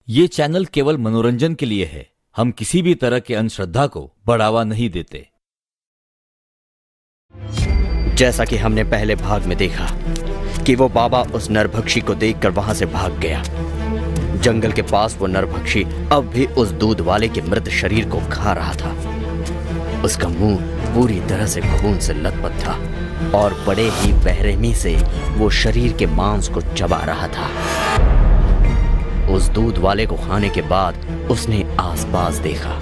ये चैनल केवल मनोरंजन के लिए है। हम किसी भी तरह के अंधश्रद्धा को बढ़ावा नहीं देते। जैसा कि हमने पहले भाग में देखा कि वो बाबा उस नरभक्षी को देखकर वहां से भाग गया। जंगल के पास वो नरभक्षी अब भी उस दूध वाले के मृत शरीर को खा रहा था। उसका मुंह पूरी तरह से खून से लथपथ था और बड़े ही बेरहमी से वो शरीर के मांस को चबा रहा था। उस दूध वाले को खाने के बाद उसने आसपास देखा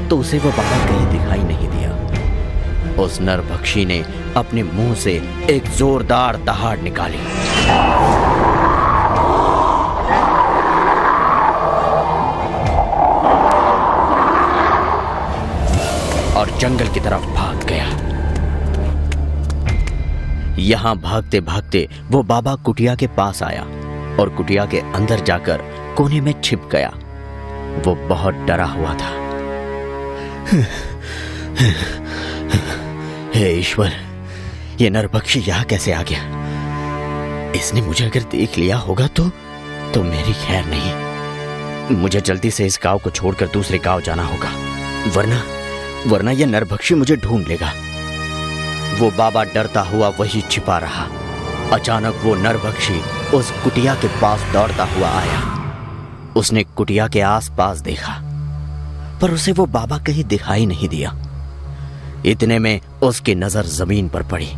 तो उसे वो बाबा कहीं दिखाई नहीं दिया। उस नरभक्षी ने अपने मुंह से एक जोरदार दहाड़ निकाली और जंगल की तरफ भाग गया। यहां भागते भागते वो बाबा कुटिया के पास आया और कुटिया के अंदर जाकर कोने में छिप गया। वो बहुत डरा हुआ था। हे ईश्वर, ये नरभक्षी यहां कैसे आ गया? इसने मुझे अगर देख लिया होगा तो मेरी खैर नहीं। मुझे जल्दी से इस गांव को छोड़कर दूसरे गांव जाना होगा, वरना यह नरभक्षी मुझे ढूंढ लेगा। वो बाबा डरता हुआ वही छिपा रहा। अचानक वो नरभक्षी उस कुटिया के पास दौड़ता हुआ आया। उसने कुटिया के आसपास देखा पर उसे वो बाबा कहीं दिखाई नहीं दिया। इतने में उसकी नजर जमीन पर पड़ी।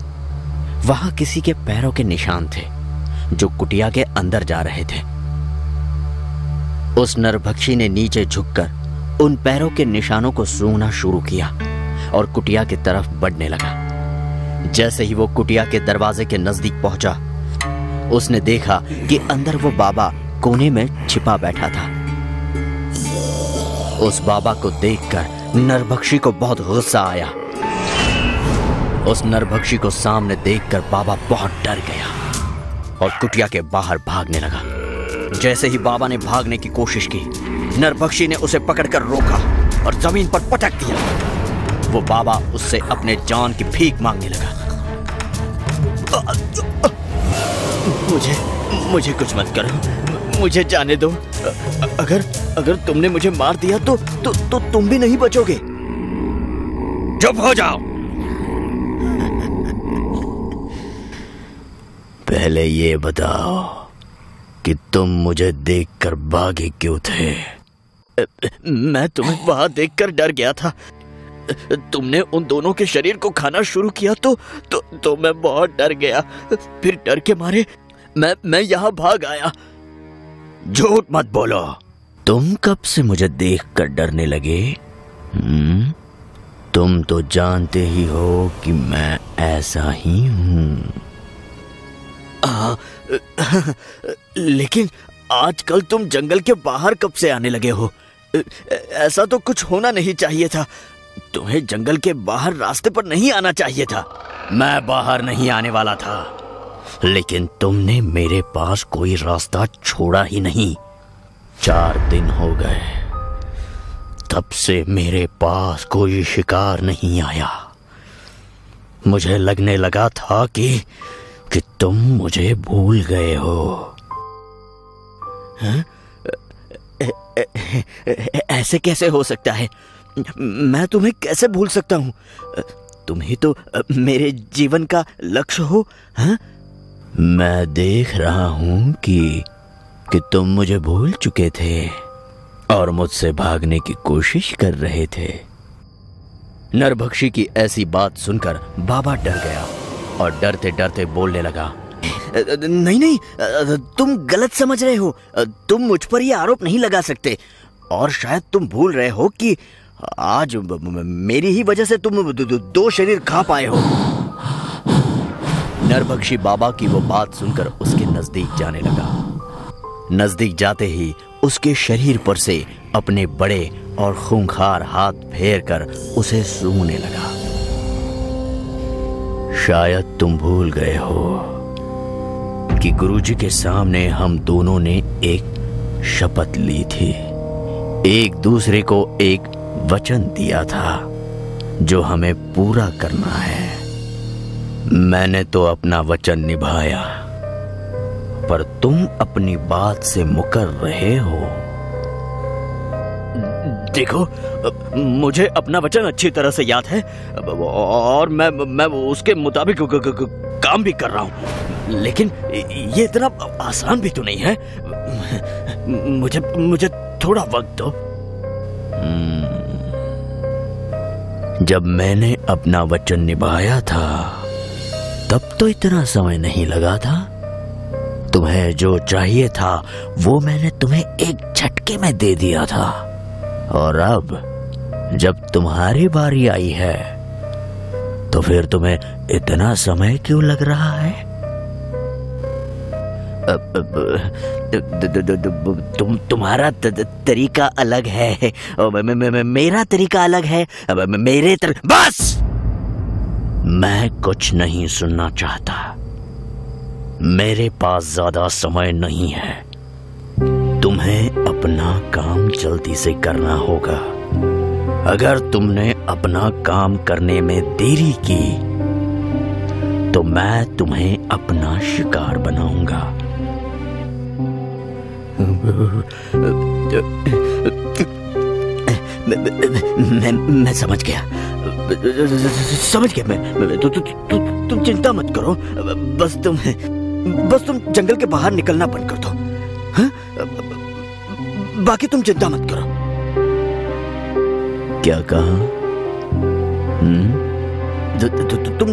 वहां किसी के पैरों के निशान थे जो कुटिया के अंदर जा रहे थे। उस नरभक्षी ने नीचे झुककर उन पैरों के निशानों को सूंघना शुरू किया और कुटिया की तरफ बढ़ने लगा। जैसे ही वो कुटिया के दरवाजे के नजदीक पहुंचा, उसने देखा कि अंदर वो बाबा कोने में छिपा बैठा था। उस बाबा को देखकर नरभक्षी को बहुत गुस्सा आया। उस नरभक्षी को सामने देखकर बाबा बहुत डर गया और कुटिया के बाहर भागने लगा। जैसे ही बाबा ने भागने की कोशिश की, नरभक्षी ने उसे पकड़कर रोका और जमीन पर पटक दिया। वो बाबा उससे अपने जान की भीख मांगने लगा। मुझे कुछ मत करो, मुझे जाने दो। अगर तुमने मुझे मार दिया तो तुम भी नहीं बचोगे। चुप हो जाओ। पहले ये बताओ कि तुम मुझे देखकर भागे क्यों थे? मैं तुम्हें वहां देखकर डर गया था। तुमने उन दोनों के शरीर को खाना शुरू किया तो मैं बहुत डर गया। फिर डर के मारे मैं यहाँ भाग आया। झूठ मत बोलो। तुम कब से मुझे देखकर डरने लगे? तुम तो जानते ही हो कि मैं ऐसा ही हूँ। लेकिन आजकल तुम जंगल के बाहर कब से आने लगे हो? ऐसा तो कुछ होना नहीं चाहिए था। तुम्हें जंगल के बाहर रास्ते पर नहीं आना चाहिए था। मैं बाहर नहीं आने वाला था, लेकिन तुमने मेरे पास कोई रास्ता छोड़ा ही नहीं। 4 दिन हो गए, तब से मेरे पास कोई शिकार नहीं आया। मुझे लगने लगा था कि तुम मुझे भूल गए हो। ऐसे कैसे हो सकता है? मैं तुम्हें कैसे भूल सकता हूँ? तुम ही तो मेरे जीवन का लक्ष्य हो। हाँ? मैं देख रहा हूँ कि तुम मुझे भूल चुके थे और मुझसे भागने की कोशिश कर रहे थे। नरभक्षी की ऐसी बात सुनकर बाबा डर गया और डरते डरते बोलने लगा। नहीं, तुम गलत समझ रहे हो। तुम मुझ पर यह आरोप नहीं लगा सकते। और शायद तुम भूल रहे हो कि आज मेरी ही वजह से तुम 2 शरीर खा पाए हो। नरभक्षी बाबा की वो बात सुनकर उसके नजदीक जाने लगा। नजदीक जाते ही उसके शरीर पर से अपने बड़े और खूंखार हाथ फेरकर उसे सूंघने लगा। शायद तुम भूल गए हो कि गुरुजी के सामने हम दोनों ने एक शपथ ली थी। एक दूसरे को एक वचन दिया था जो हमें पूरा करना है। मैंने तो अपना वचन निभाया, पर तुम अपनी बात से मुकर रहे हो। देखो, मुझे अपना वचन अच्छी तरह से याद है और मैं उसके मुताबिक काम भी कर रहा हूँ, लेकिन ये इतना आसान भी तो नहीं है। मुझे थोड़ा वक्त दो। जब मैंने अपना वचन निभाया था तब तो इतना समय नहीं लगा था। तुम्हें जो चाहिए था वो मैंने तुम्हें एक झटके में दे दिया था, और अब जब तुम्हारी बारी आई है तो फिर तुम्हें इतना समय क्यों लग रहा है? तुम्हारा तरीका अलग है, मेरा तरीका अलग है। बस! मैं कुछ नहीं सुनना चाहता। मेरे पास ज्यादा समय नहीं है। तुम्हें अपना काम जल्दी से करना होगा। अगर तुमने अपना काम करने में देरी की तो मैं तुम्हें अपना शिकार बनाऊंगा। मैं समझ गया। तुम चिंता मत करो। बस तुम जंगल के बाहर निकलना बंद कर दो। हाँ? बाकी तुम चिंता मत करो। क्या कहा? तुम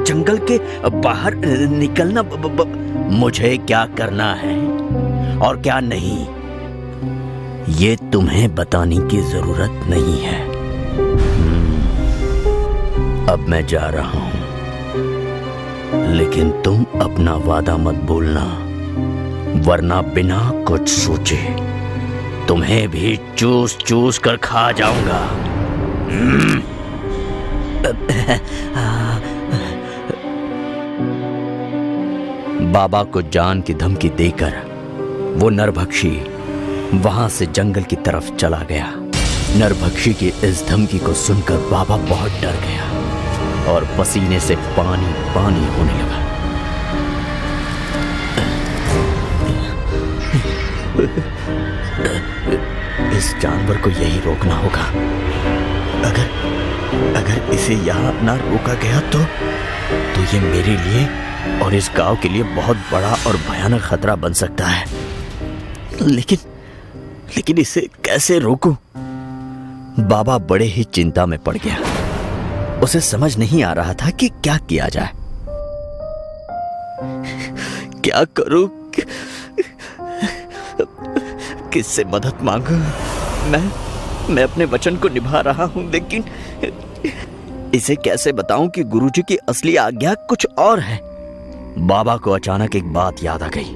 जंगल के बाहर निकलना मुझे क्या करना है और क्या नहीं, ये तुम्हें बताने की जरूरत नहीं है। अब मैं जा रहा हूं, लेकिन तुम अपना वादा मत भूलना, वरना बिना कुछ सोचे तुम्हें भी चूस चूस कर खा जाऊंगा। बाबा को जान की धमकी देकर वो नरभक्षी वहां से जंगल की तरफ चला गया। नरभक्षी की इस धमकी को सुनकर बाबा बहुत डर गया और पसीने से पानी पानी होने लगा। इस जानवर को यही रोकना होगा। अगर इसे यहाँ ना रोका गया तो ये मेरे लिए और इस गांव के लिए बहुत बड़ा और भयानक खतरा बन सकता है। लेकिन इसे कैसे रोकूं? बाबा बड़े ही चिंता में पड़ गया। उसे समझ नहीं आ रहा था कि क्या किया जाए। क्या करूं? किससे मदद मांगूं? मैं अपने वचन को निभा रहा हूं, लेकिन इसे कैसे बताऊं कि गुरुजी की असली आज्ञा कुछ और है। बाबा को अचानक एक बात याद आ गई।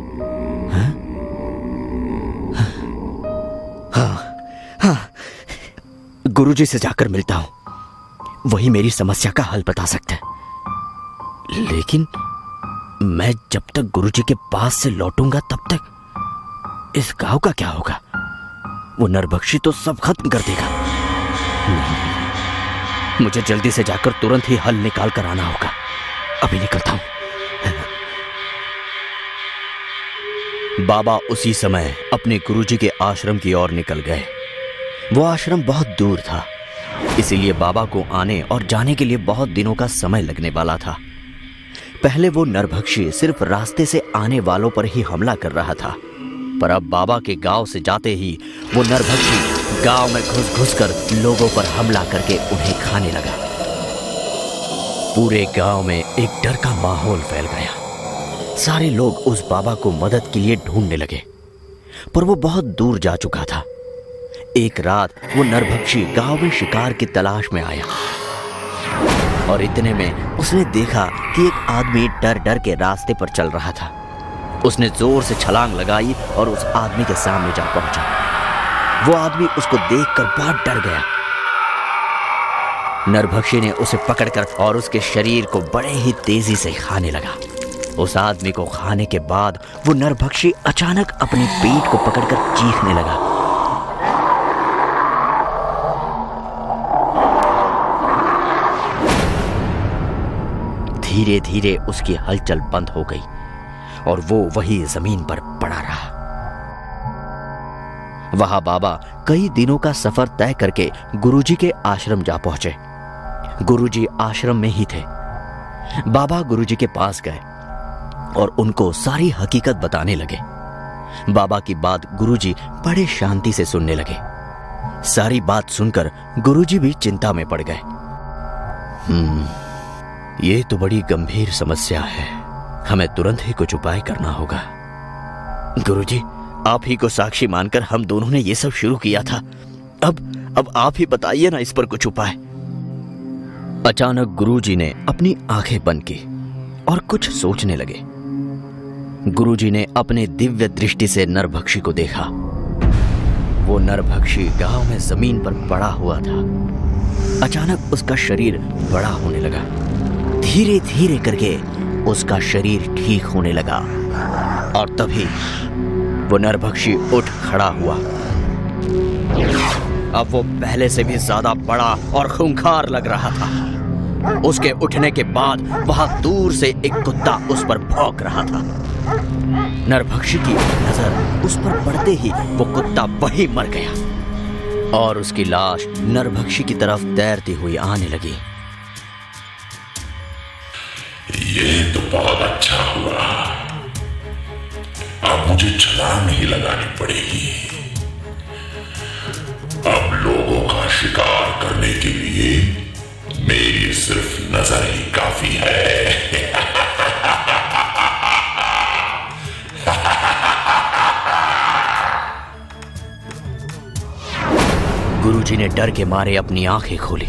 हाँ, गुरुजी से जाकर मिलता हूं, वही मेरी समस्या का हल बता सकते हैं। लेकिन मैं जब तक गुरुजी के पास से लौटूंगा तब तक इस गांव का क्या होगा? वो नरभक्षी तो सब खत्म कर देगा। मुझे जल्दी से जाकर तुरंत ही हल निकाल कर आना होगा। अभी निकलता हूं। बाबा उसी समय अपने गुरुजी के आश्रम की ओर निकल गए। वो आश्रम बहुत दूर था, इसीलिए बाबा को आने और जाने के लिए बहुत दिनों का समय लगने वाला था। पहले वो नरभक्षी सिर्फ रास्ते से आने वालों पर ही हमला कर रहा था, पर अब बाबा के गांव से जाते ही वो नरभक्षी गांव में घुस कर लोगों पर हमला करके उन्हें खाने लगा। पूरे गांव में एक डर का माहौल फैल गया। सारे लोग उस बाबा को मदद के लिए ढूंढने लगे, पर वो बहुत दूर जा चुका था। एक रात वो नरभक्षी गांव में शिकार की तलाश में आया और इतने में उसने देखा कि एक आदमी डर डर के रास्ते पर चल रहा था। उसने जोर से छलांग लगाई और उस आदमी के सामने जा पहुंचा। वो आदमी उसको देखकर बहुत डर गया। नरभक्षी ने उसे पकड़कर और उसके शरीर को बड़े ही तेजी से खाने लगा। उस आदमी को खाने के बाद वो नरभक्षी अचानक अपनी पीठ को पकड़कर चीखने लगा। धीरे धीरे उसकी हलचल बंद हो गई और वो वही जमीन पर पड़ा रहा। वहां बाबा कई दिनों का सफर तय करके गुरुजी के आश्रम जा पहुंचे। गुरुजी आश्रम में ही थे। बाबा गुरुजी के पास गए और उनको सारी हकीकत बताने लगे। बाबा की बात गुरुजी बड़े शांति से सुनने लगे। सारी बात सुनकर गुरुजी भी चिंता में पड़ गए। ये तो बड़ी गंभीर समस्या है, हमें तुरंत ही कुछ उपाय करना होगा। गुरुजी, आप ही को साक्षी मानकर हम दोनों ने ये सब शुरू किया था। अब आप ही बताइए ना इस पर कुछ उपाय। अचानक गुरुजी ने अपनी आंखें बंद की और कुछ सोचने लगे। गुरुजी ने अपने दिव्य दृष्टि से नरभक्षी को देखा। वो नरभक्षी गांव में जमीन पर पड़ा हुआ था। अचानक उसका शरीर बड़ा होने लगा। धीरे धीरे करके उसका शरीर ठीक होने लगा और तभी वो नरभक्षी उठ खड़ा हुआ। अब वो पहले से भी ज्यादा बड़ा और खूंखार लग रहा था। उसके उठने के बाद वहां दूर से एक कुत्ता उस पर भौंक रहा था। नरभक्षी की नजर उस पर पड़ते ही वो कुत्ता वहीं मर गया और उसकी लाश नरभक्षी की तरफ तैरती हुई आने लगी। ये तो बहुत अच्छा हुआ। अब मुझे छलांग नहीं लगानी पड़ेगी। अब लोगों का शिकार करने के लिए मेरी सिर्फ नजर ही काफी है। गुरुजी ने डर के मारे अपनी आंखें खोली।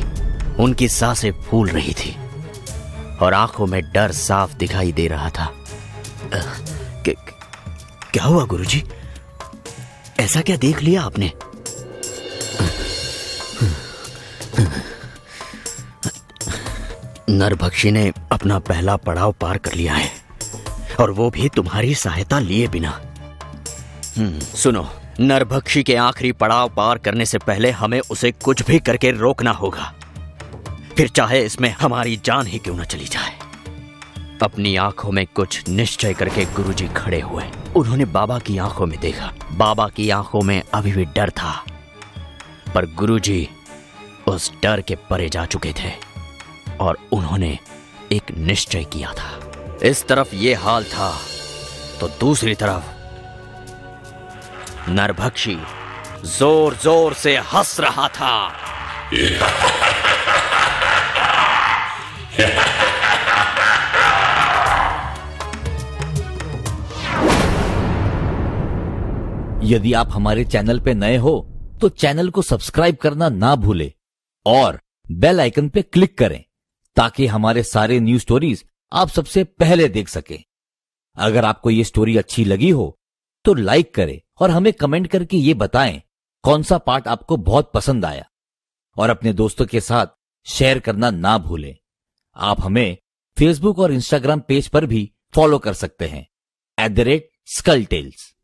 उनकी सांसें फूल रही थी और आंखों में डर साफ दिखाई दे रहा था। क्या हुआ गुरुजी? ऐसा क्या देख लिया आपने? नरभक्षी ने अपना पहला पड़ाव पार कर लिया है और वो भी तुम्हारी सहायता लिए बिना। सुनो, नरभक्षी के आखिरी पड़ाव पार करने से पहले हमें उसे कुछ भी करके रोकना होगा, फिर चाहे इसमें हमारी जान ही क्यों न चली जाए। अपनी आंखों में कुछ निश्चय करके गुरुजी खड़े हुए। उन्होंने बाबा की आंखों में देखा। बाबा की आंखों में अभी भी डर था, पर गुरुजी उस डर के परे जा चुके थे और उन्होंने एक निश्चय किया था। इस तरफ ये हाल था तो दूसरी तरफ नरभक्षी जोर जोर से हंस रहा था। यदि आप हमारे चैनल पे नए हो तो चैनल को सब्सक्राइब करना ना भूलें और बेल आइकन पे क्लिक करें ताकि हमारे सारे न्यूज स्टोरीज आप सबसे पहले देख सकें। अगर आपको ये स्टोरी अच्छी लगी हो तो लाइक करें और हमें कमेंट करके ये बताएं कौन सा पार्ट आपको बहुत पसंद आया और अपने दोस्तों के साथ शेयर करना ना भूलें। आप हमें फेसबुक और इंस्टाग्राम पेज पर भी फॉलो कर सकते हैं @SkullTales।